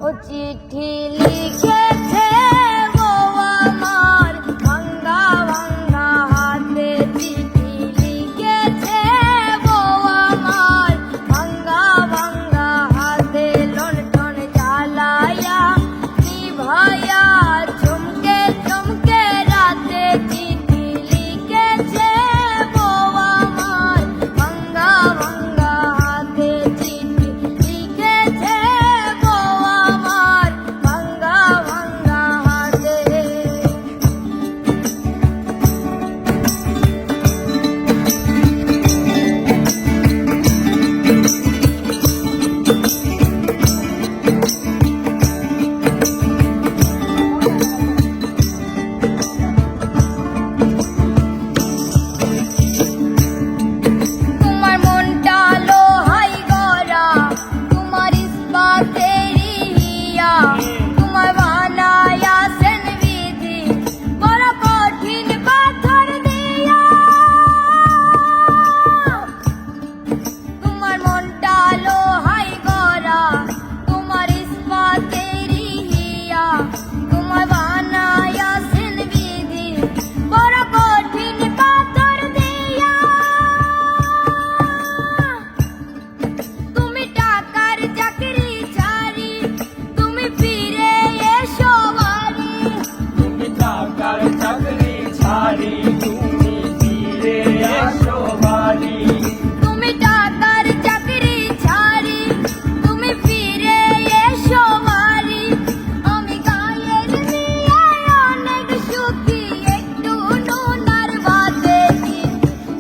ও চিঠি লিখেছে গো আমার ভাঙ্গা ভাঙ্গা হাতে, চিঠি লিখেছে গো আমার ভাঙ্গা ভাঙ্গা হাতে, লণ্ঠন জ্বালায়া নিভায়া চমকে চমকে রাতে, চিঠি লিখেছে গো আমার ভাঙ্গা ভাঙ্গা হাতে, চিঠি লিখেছে গো আমার ভাঙ্গা ভাঙ্গা হাতে। তোমার মনটা লোহাই গড়া, তোমার ইস্পাতেরই হিয়া, তোমার বানায়াছেন বিধি বড় কঠিন পাথর দিয়া। তোমার মনটা লোহাই গড়া, তোমার ইস্পাতেরই হিয়া, তোমার বানায়াছেন বিধি বড় কঠিন পাথর দিয়া। তুমি টাকার চাকরি ছাড়ি, তুমি ফিরে এসো বাড়ি, তুমি টাকার চাকরি ছাড়ি, তুমি ফিরে এসো বাড়ি। তুমি টাকার চাকরি ছাড়ি, তুমি ফিরে এসো বাড়ি। আমি গায়ের মেয়ে অনেক সুখী, একটু নুনার ভাতে,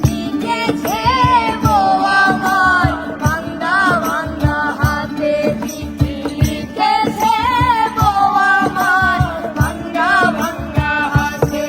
লিখেছে গো আমার ভাঙ্গা ভাঙ্গা হাতে, চিঠি লিখেছে গো আমার ভাঙ্গা ভাঙ্গা হাতে।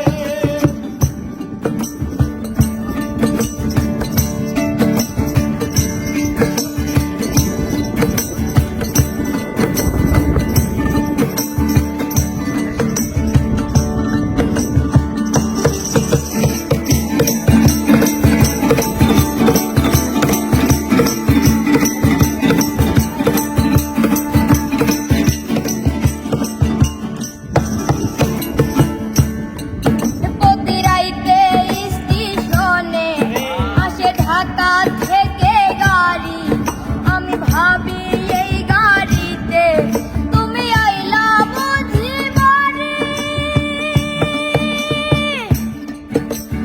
প্রতি রাইতে স্টেশনে আসে ঢাকা থেকে গাড়ি, আমি ভাবি এই গাড়িতে তুমি আইলা বুঝি বাড়ি।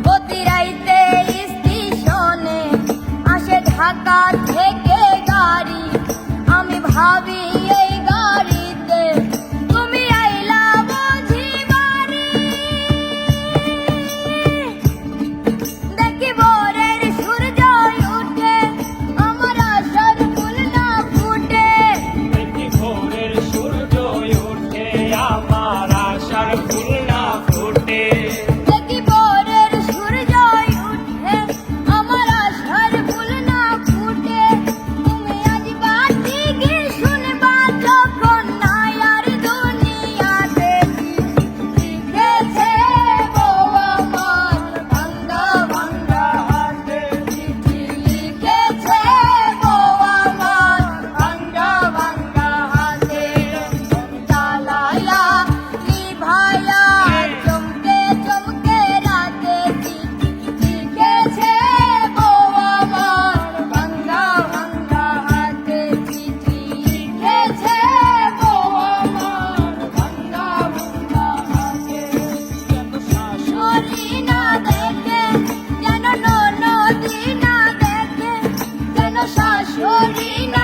প্রতি রাইতে স্টেশনে আসে ঢাকা থেকে গাড়ি, আমি ভাবি এই গাড়িতে তুমি আইলা বুঝি বাড়ি। দেখি ভোরের সূর্য উঠে, আমার আশার ফুল না ফুটে। দেখি ভোরের সূর্য ওঠে, আমার আশার ফুল না ফোটে। দেখি ভোরের সূর্য উঠে, আমার আশার ফুল না ফুটে। তুমি আজ বাতি গিয়ে শুনবা যখন নাই আর দুনিয়াতে, লিখেছে গো আমার ভাঙ্গা ভাঙ্গা হাতে, চিঠি লিখেছে গো আমার ভাঙ্গা ভাঙ্গা হাতে। জ্বালায়া নিভায়া চমকে চমকে রাতে, চিঠি লিখেছে গো আমার ভাঙ্গা ভাঙ্গা হাতে, চিঠি লিখেছে গো আমার ভাঙ্গা ভাঙ্গা হাতে। শাশুড়ি না দেখে যেন ননদি না দেখে, যেন শাশুড়ি না